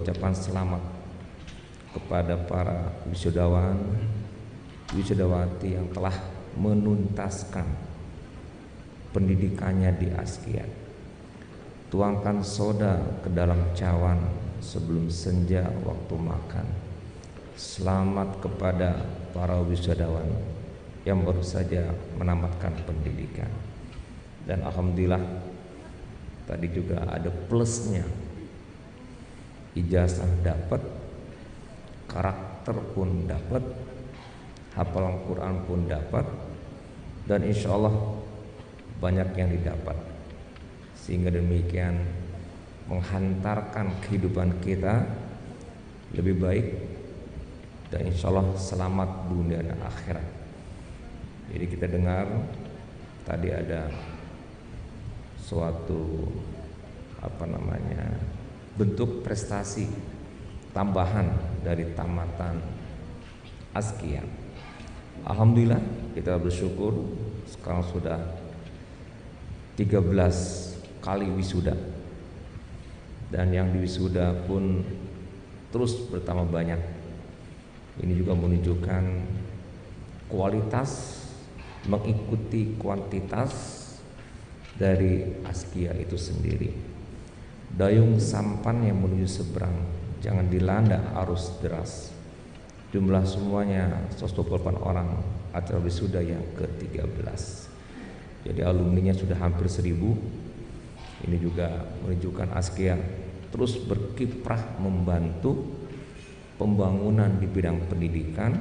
ucapan selamat kepada para wisudawan, wisudawati yang telah menuntaskan pendidikannya di Askia. Tuangkan soda ke dalam cawan sebelum senja waktu makan. Selamat kepada para wisudawan yang baru saja menamatkan pendidikan. Dan alhamdulillah tadi juga ada plusnya. Ijazah dapat, karakter pun dapat, hafalan Quran pun dapat, dan insya Allah banyak yang didapat. Sehingga demikian menghantarkan kehidupan kita lebih baik, dan insya Allah selamat dunia dan akhirat. Jadi kita dengar tadi ada suatu bentuk prestasi tambahan dari tamatan Askia. Alhamdulillah kita bersyukur sekarang sudah 13 kali wisuda, dan yang diwisuda pun terus bertambah banyak. Ini juga menunjukkan kualitas mengikuti kuantitas dari Askia itu sendiri. Dayung sampan yang menuju seberang, jangan dilanda arus deras. Jumlah semuanya 128 orang acara wisuda yang ke-13. Jadi alumninya sudah hampir 1000. Ini juga menunjukkan Askia terus berkiprah membantu pembangunan di bidang pendidikan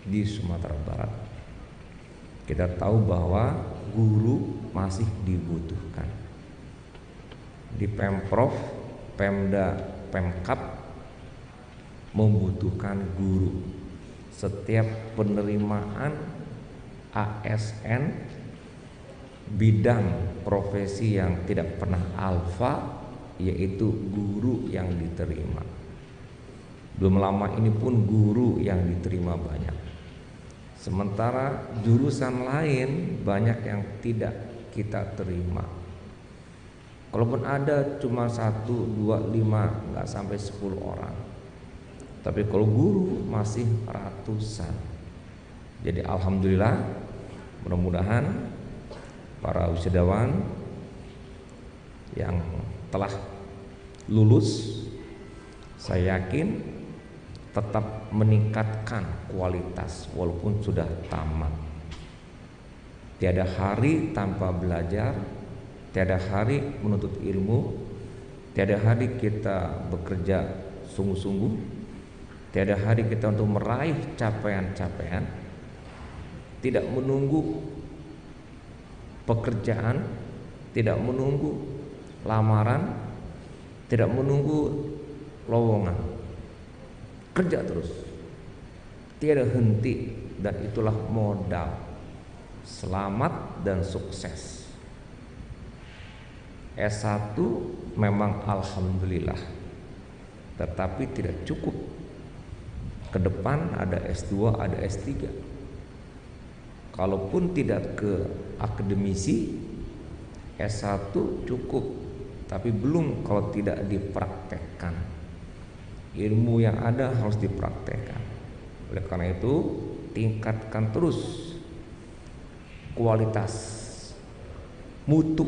di Sumatera Barat. Kita tahu bahwa guru masih dibutuhkan. Di Pemprov, Pemda, Pemkab membutuhkan guru. Setiap penerimaan ASN bidang profesi yang tidak pernah alfa, yaitu guru yang diterima. Belum lama ini pun guru yang diterima banyak. Sementara jurusan lain banyak yang tidak kita terima. Kalaupun ada cuma 1, 2, 5, nggak sampai 10 orang. Tapi kalau guru masih ratusan. Jadi alhamdulillah, mudah-mudahan para wisudawan yang telah lulus, saya yakin tetap meningkatkan kualitas walaupun sudah tamat. Tiada hari tanpa belajar, tiada hari menuntut ilmu, tiada hari kita bekerja sungguh-sungguh, tiada hari kita untuk meraih capaian-capaian, tidak menunggu pekerjaan, tidak menunggu lamaran, tidak menunggu lowongan. Kerja terus, tiada henti, dan itulah modal selamat dan sukses. S1 memang alhamdulillah, tetapi tidak cukup. Ke depan ada S2, ada S3. Kalaupun tidak ke akademisi, S1 cukup, tapi belum kalau tidak dipraktekkan. Ilmu yang ada harus dipraktekkan. Oleh karena itu, tingkatkan terus kualitas, mutu.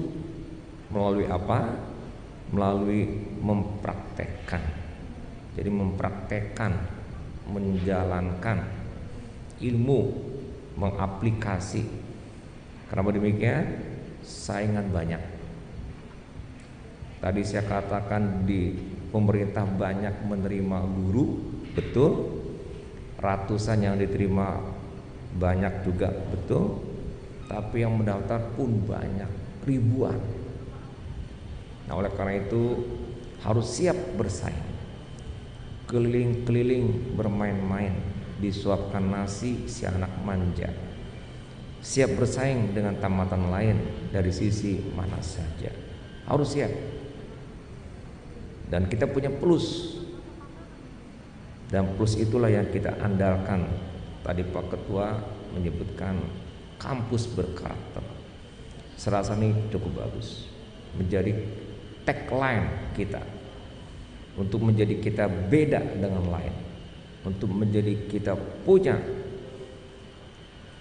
Melalui apa? Melalui mempraktekkan. Jadi mempraktekkan, menjalankan ilmu, mengaplikasi. Kenapa demikian? Saingan banyak. Tadi saya katakan di pemerintah banyak menerima guru, betul. Ratusan yang diterima banyak juga, betul. Tapi yang mendaftar pun banyak, ribuan. Nah, oleh karena itu harus siap bersaing. Keliling-keliling bermain-main, disuapkan nasi si anak manja. Siap bersaing dengan tamatan lain dari sisi mana saja. Harus siap. Dan kita punya plus. Dan plus itulah yang kita andalkan. Tadi Pak Ketua menyebutkan kampus berkarakter. Serasa ini cukup bagus. Menjadi tagline kita. untuk menjadi kita beda dengan lain, untuk menjadi kita punya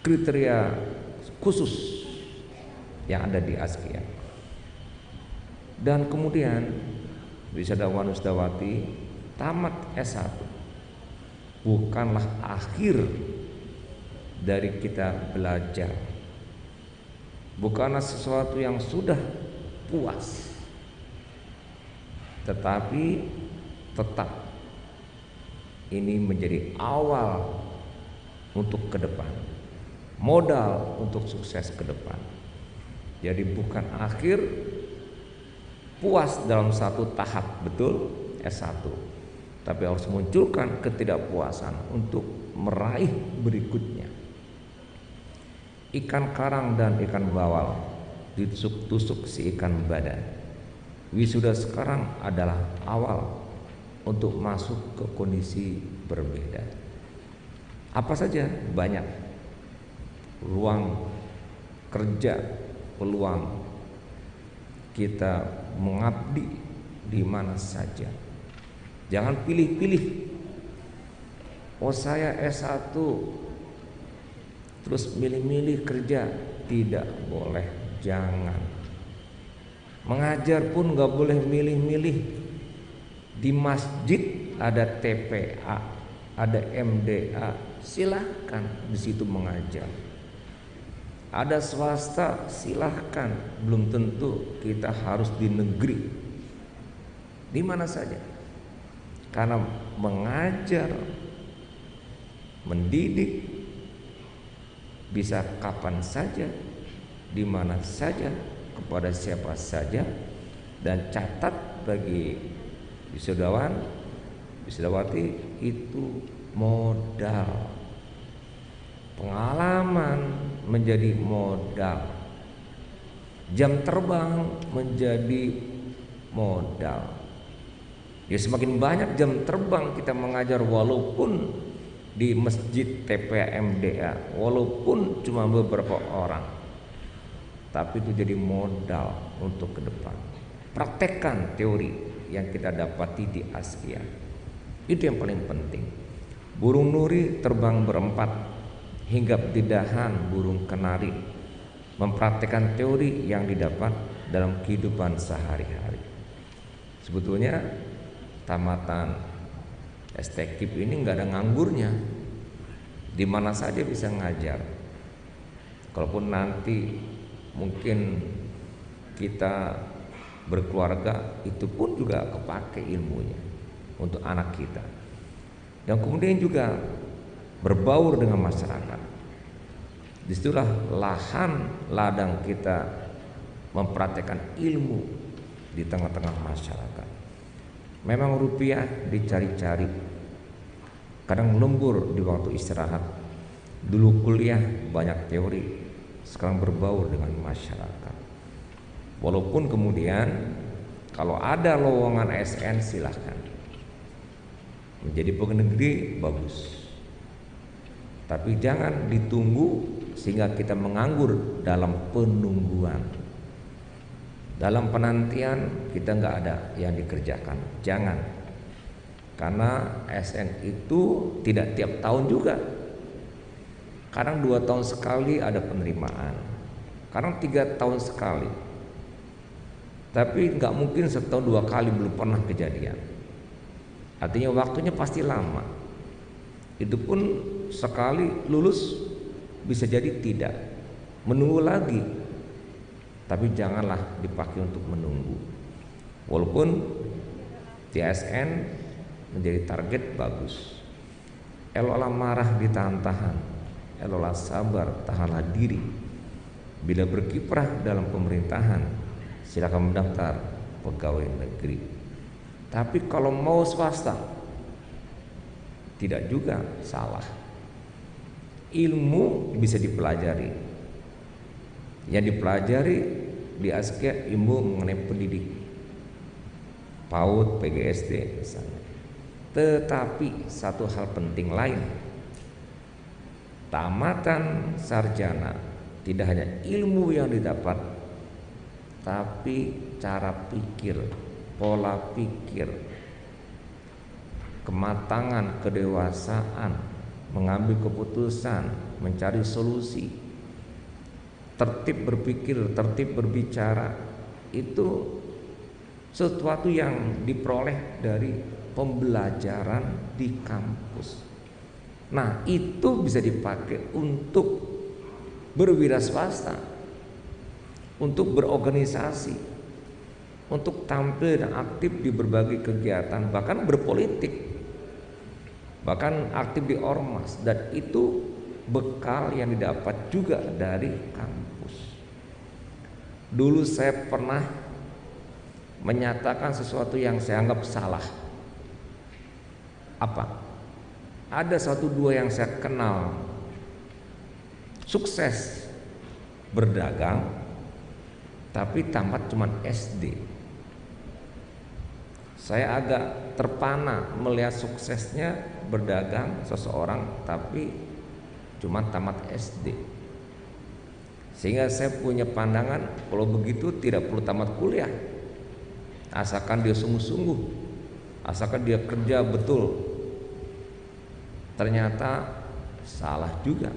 kriteria khusus yang ada di Askia. Dan kemudian wisudawan wisudawati tamat S1 bukanlah akhir dari kita belajar, bukanlah sesuatu yang sudah puas, tetapi tetap ini menjadi awal untuk ke depan, modal untuk sukses ke depan. Jadi bukan akhir puas dalam satu tahap, betul, S1, tapi harus munculkan ketidakpuasan untuk meraih berikutnya. Ikan karang dan ikan bawal ditusuk-tusuk si ikan badan. Wisuda sekarang adalah awal untuk masuk ke kondisi berbeda. Apa saja? Banyak ruang kerja, peluang kita mengabdi di mana saja. Jangan pilih-pilih. Oh, saya S1 terus milih-milih kerja. Tidak boleh, jangan. Mengajar pun gak boleh milih-milih. Di masjid ada TPA, ada MDA, silahkan di situ mengajar. Ada swasta, silahkan. Belum tentu kita harus di negeri, di mana saja. Karena mengajar, mendidik bisa kapan saja, di mana saja, kepada siapa saja. Dan catat bagi wisudawan, wisudawati, itu modal. Pengalaman menjadi modal, jam terbang menjadi modal. Ya, semakin banyak jam terbang kita mengajar, walaupun di masjid TPA MDA, walaupun cuma beberapa orang, tapi itu jadi modal untuk ke depan. Praktekkan teori yang kita dapati di Askia, itu yang paling penting. Burung nuri terbang berempat, hinggap di dahan burung kenari, mempraktekkan teori yang didapat dalam kehidupan sehari-hari. Sebetulnya tamatan STKIP ini nggak ada nganggurnya, di mana saja bisa ngajar. Kalaupun nanti mungkin kita berkeluarga, itu pun juga kepake ilmunya untuk anak kita. Dan kemudian juga berbaur dengan masyarakat. Disitulah lahan ladang kita mempraktekkan ilmu di tengah-tengah masyarakat. Memang rupiah dicari-cari, kadang lembur di waktu istirahat. Dulu kuliah banyak teori, sekarang berbaur dengan masyarakat. Walaupun kemudian kalau ada lowongan SN, silahkan. Menjadi pegawai negeri bagus, tapi jangan ditunggu sehingga kita menganggur dalam penungguan. Dalam penantian kita nggak ada yang dikerjakan. Jangan, karena SN itu tidak tiap tahun juga. Kadang 2 tahun sekali ada penerimaan, kadang 3 tahun sekali. Tapi nggak mungkin setahun 2 kali, belum pernah kejadian. Artinya waktunya pasti lama. Itu pun sekali lulus bisa jadi tidak, menunggu lagi. Tapi janganlah dipakai untuk menunggu. Walaupun TSN menjadi target bagus. Eloklah marah ditahan-tahan, eloklah sabar, tahanlah diri. Bila berkiprah dalam pemerintahan, silakan mendaftar pegawai negeri. Tapi kalau mau swasta, tidak juga salah. Ilmu bisa dipelajari. Yang dipelajari di Askia ilmu mengenai pendidik, PAUD, PGSD misalnya. Tetapi satu hal penting lain, tamatan sarjana tidak hanya ilmu yang didapat, tapi cara pikir, pola pikir, kematangan, kedewasaan, mengambil keputusan, mencari solusi, tertib berpikir, tertib berbicara, itu sesuatu yang diperoleh dari pembelajaran di kampus. Nah, itu bisa dipakai untuk berwira swasta, untuk berorganisasi, untuk tampil dan aktif di berbagai kegiatan, bahkan berpolitik, bahkan aktif di ormas. Dan itu bekal yang didapat juga dari kampus. Dulu saya pernah menyatakan sesuatu yang saya anggap salah. Apa? Ada satu dua yang saya kenal sukses berdagang, tapi tamat cuman SD. Saya agak terpana melihat suksesnya berdagang seseorang, tapi cuma tamat SD. Sehingga saya punya pandangan, kalau begitu tidak perlu tamat kuliah, asalkan dia sungguh-sungguh, asalkan dia kerja betul. Ternyata salah juga.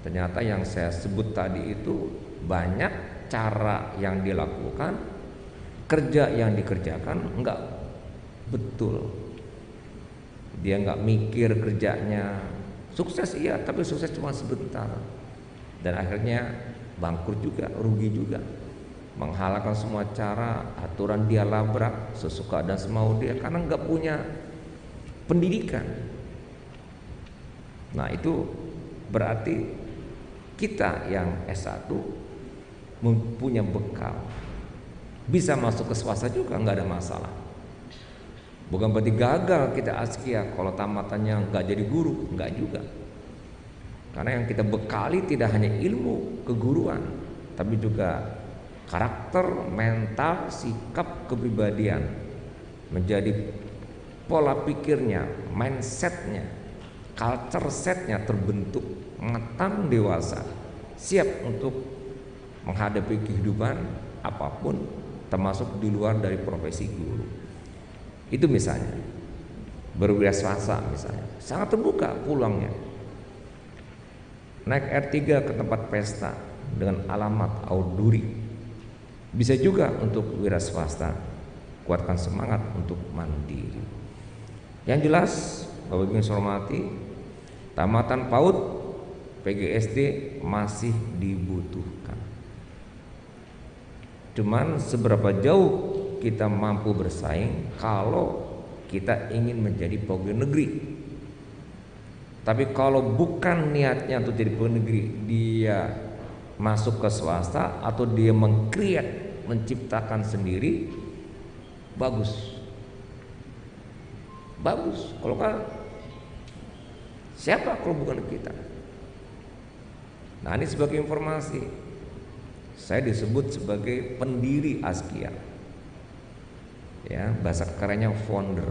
Ternyata yang saya sebut tadi itu banyak cara yang dilakukan, kerja yang dikerjakan enggak betul. Dia enggak mikir kerjanya. Sukses iya, tapi sukses cuma sebentar. Dan akhirnya bangkrut juga, rugi juga. Menghalalkan semua cara, aturan dia labrak sesuka dan semau dia karena nggak punya pendidikan. Nah, itu berarti kita yang S1 mempunyai bekal, bisa masuk ke swasta juga nggak ada masalah. Bukan berarti gagal kita askia kalau tamatannya nggak jadi guru, nggak juga. Karena yang kita bekali tidak hanya ilmu keguruan, tapi juga karakter, mental, sikap, kepribadian, menjadi pola pikirnya, mindsetnya, culture setnya terbentuk, matang, dewasa, siap untuk menghadapi kehidupan apapun, termasuk di luar dari profesi guru. Itu misalnya berwira swasta, misalnya sangat terbuka peluangnya. Naik R3 ke tempat pesta dengan alamat Auduri. Bisa juga untuk wira swasta, kuatkan semangat untuk mandiri. Yang jelas, Bapak Ibu yang saya hormati, tamatan PAUD, PGSD masih dibutuhkan. Cuman seberapa jauh kita mampu bersaing kalau kita ingin menjadi pegawai negeri. Tapi kalau bukan niatnya untuk jadi pegawai negeri, dia masuk ke swasta atau dia meng-create, menciptakan sendiri, bagus. Bagus. Kalau kan siapa kalau bukan kita? Nah, ini sebagai informasi, saya disebut sebagai pendiri Askia. Ya, bahasa kerennya founder.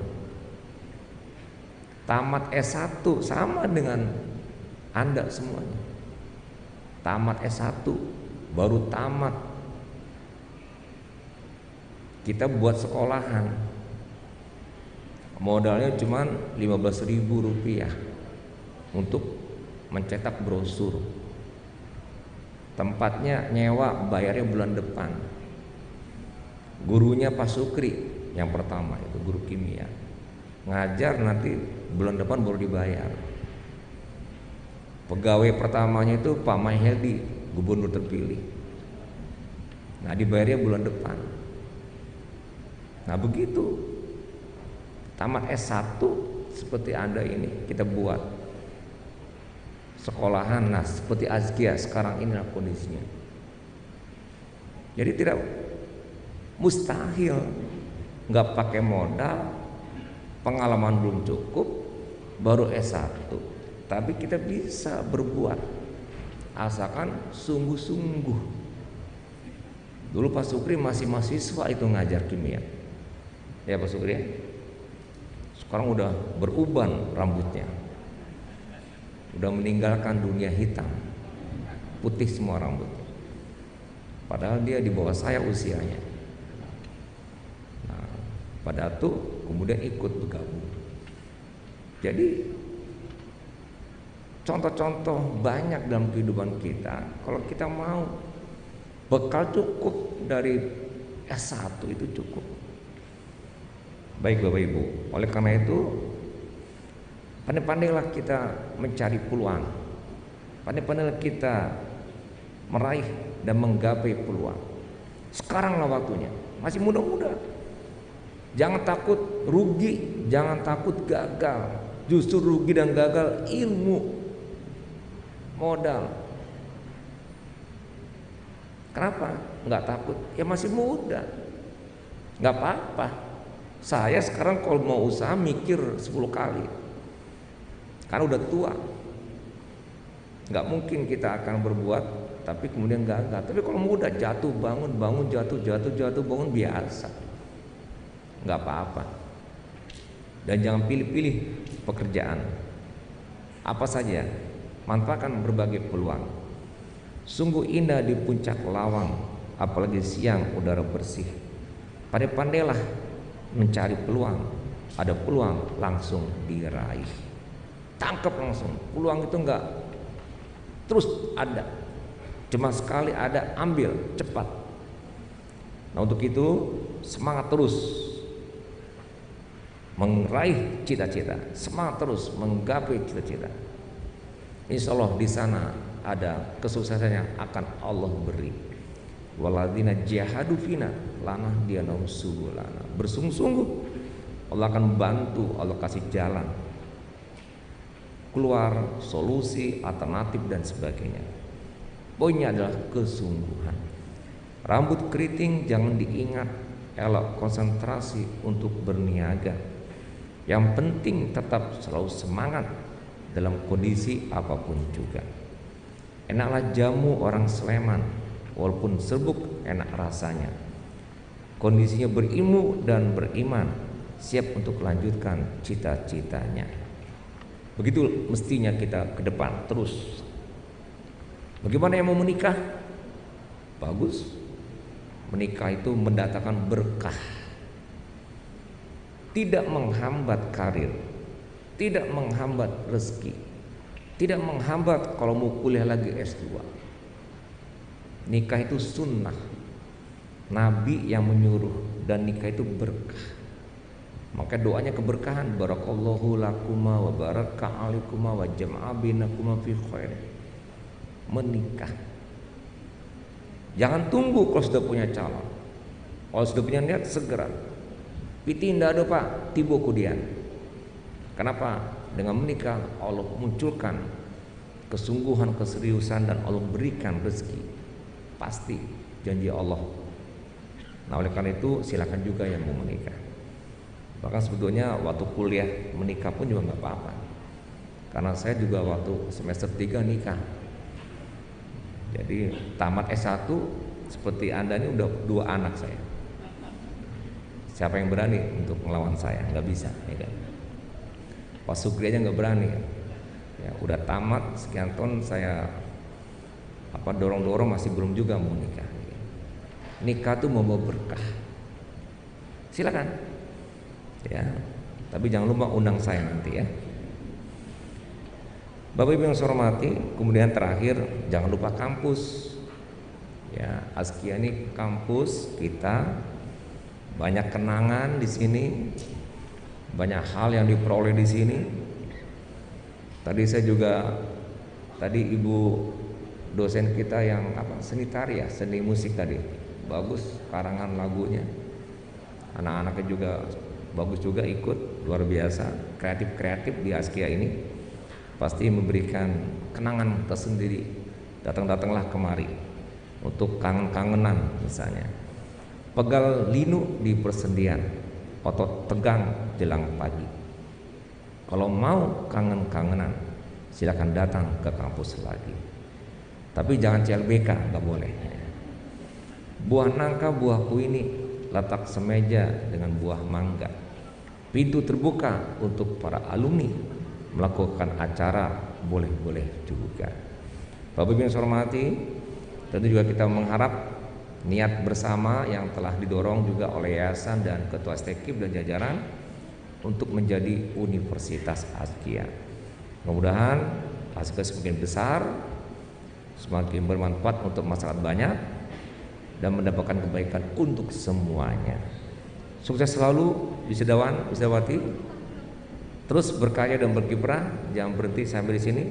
Tamat S1 sama dengan Anda semuanya. Tamat S1, baru tamat, kita buat sekolahan, modalnya cuma Rp15.000 untuk mencetak brosur. Tempatnya nyewa, bayarnya bulan depan. Gurunya Pak Sukri yang pertama, itu guru kimia, ngajar nanti bulan depan baru dibayar. Pegawai pertamanya itu Pak Mahyedi, gubernur terpilih. Nah, dibayarnya bulan depan. Nah, begitu. Tamat S1 seperti Anda ini kita buat sekolahan, nah seperti Askia sekarang inilah kondisinya. Jadi tidak mustahil, nggak pakai modal, pengalaman belum cukup, baru S1. Tapi kita bisa berbuat asalkan sungguh-sungguh. Dulu Pak Sukri masih mahasiswa itu ngajar kimia. Ya Pak Sukri. Sekarang udah beruban rambutnya. Udah meninggalkan dunia hitam. Putih semua rambutnya. Padahal dia di bawah saya usianya. Nah, pada itu kemudian ikut bergabung. Jadi contoh-contoh banyak dalam kehidupan kita. Kalau kita mau bekal cukup dari S1 itu cukup. Baik Bapak Ibu, oleh karena itu pandai-pandailah kita mencari peluang. Pandai-pandailah kita meraih dan menggapai peluang. Sekaranglah waktunya, masih muda-muda. Jangan takut rugi, jangan takut gagal. Justru rugi dan gagal ilmu, modal. Kenapa? Nggak takut? Ya masih muda, nggak apa-apa. Saya sekarang kalau mau usaha mikir 10 kali, karena udah tua. Nggak mungkin kita akan berbuat tapi kemudian gagal. Tapi kalau muda, jatuh bangun, bangun jatuh, jatuh jatuh bangun, biasa, nggak apa-apa. Dan jangan pilih-pilih pekerjaan. Apa saja, manfaatkan berbagai peluang. Sungguh indah di puncak lawang, apalagi siang udara bersih. Pandai-pandailah mencari peluang. Ada peluang langsung diraih. Tangkap langsung. Peluang itu enggak terus ada, cuma sekali ada, ambil cepat. Nah untuk itu semangat terus meraih cita-cita, semangat terus menggapai cita-cita. Insya Allah di sana ada kesuksesan yang akan Allah beri. Waladina jahadu fina lana dianahum subulana. Bersungguh-sungguh Allah akan bantu, Allah kasih jalan keluar, solusi, alternatif dan sebagainya. Poinnya adalah kesungguhan. Rambut keriting jangan diingat, elok konsentrasi untuk berniaga. Yang penting tetap selalu semangat dalam kondisi apapun juga. Enaklah jamu orang Sleman, walaupun serbuk enak rasanya. Kondisinya berilmu dan beriman, siap untuk melanjutkan cita-citanya. Begitu mestinya kita ke depan terus. Bagaimana yang mau menikah? Bagus. Menikah itu mendatangkan berkah. Tidak menghambat karir, tidak menghambat rezeki, tidak menghambat kalau mau kuliah lagi S2. Nikah itu sunnah, Nabi yang menyuruh, dan nikah itu berkah. Maka doanya keberkahan, barakallahu lakuma wa baraka alikuma wa jam'a bainakuma fi khair. Menikah. Jangan tunggu kalau sudah punya calon. Kalau sudah punya niat segera. Piti ndak ada Pak, tiba kudian. Kenapa? Dengan menikah Allah munculkan kesungguhan, keseriusan, dan Allah berikan rezeki. Pasti janji Allah. Nah oleh karena itu silakan juga yang mau menikah. Bahkan sebetulnya waktu kuliah menikah pun juga nggak apa-apa. Karena saya juga waktu semester 3 nikah. Jadi tamat S1 seperti Anda ini udah 2 anak saya. Siapa yang berani untuk melawan saya? Nggak bisa, ya kan? Pak Sugri aja nggak berani. Ya, udah tamat sekian tahun saya dorong-dorong masih belum juga mau nikah. Nikah tuh mau berkah. Silakan. Ya, tapi jangan lupa undang saya nanti ya. Bapak Ibu yang saya hormati, kemudian terakhir jangan lupa kampus. Ya, Askia ini kampus kita, banyak kenangan di sini, banyak hal yang diperoleh di sini. Tadi saya juga ibu dosen kita yang seni tari ya, seni musik tadi, bagus karangan lagunya. Anak-anaknya juga bagus juga, ikut, luar biasa, kreatif di Askia ini pasti memberikan kenangan tersendiri. Datang-datanglah kemari untuk kangen-kangenan misalnya. Pegal linu di persendian, otot tegang jelang pagi. Kalau mau kangen-kangenan, silakan datang ke kampus lagi. Tapi jangan CLBK, nggak boleh. Buah nangka, buah kuini, letak semeja dengan buah mangga. Pintu terbuka untuk para alumni melakukan acara, boleh-boleh juga. Bapak Ibu yang saya hormati, tentu juga kita mengharap niat bersama yang telah didorong juga oleh yayasan dan ketua STEKIP dan jajaran untuk menjadi Universitas Azkia. Mudah-mudahan Azkia semakin besar, semakin bermanfaat untuk masyarakat banyak, dan mendapatkan kebaikan untuk semuanya. Sukses selalu wisudawan, wisudawati. Terus berkarya dan berkiprah, jangan berhenti sampai di sini.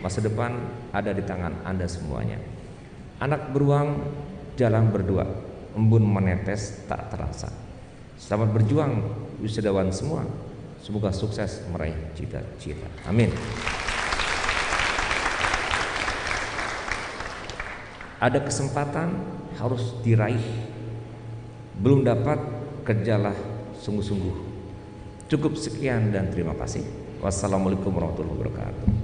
Masa depan ada di tangan Anda semuanya. Anak beruang, jalan berdua, embun menetes tak terasa. Selamat berjuang wisudawan semua. Semoga sukses meraih cita-cita. Amin. Ada kesempatan harus diraih. Belum dapat, kerjalah sungguh-sungguh. Cukup sekian dan terima kasih. Wassalamualaikum warahmatullahi wabarakatuh.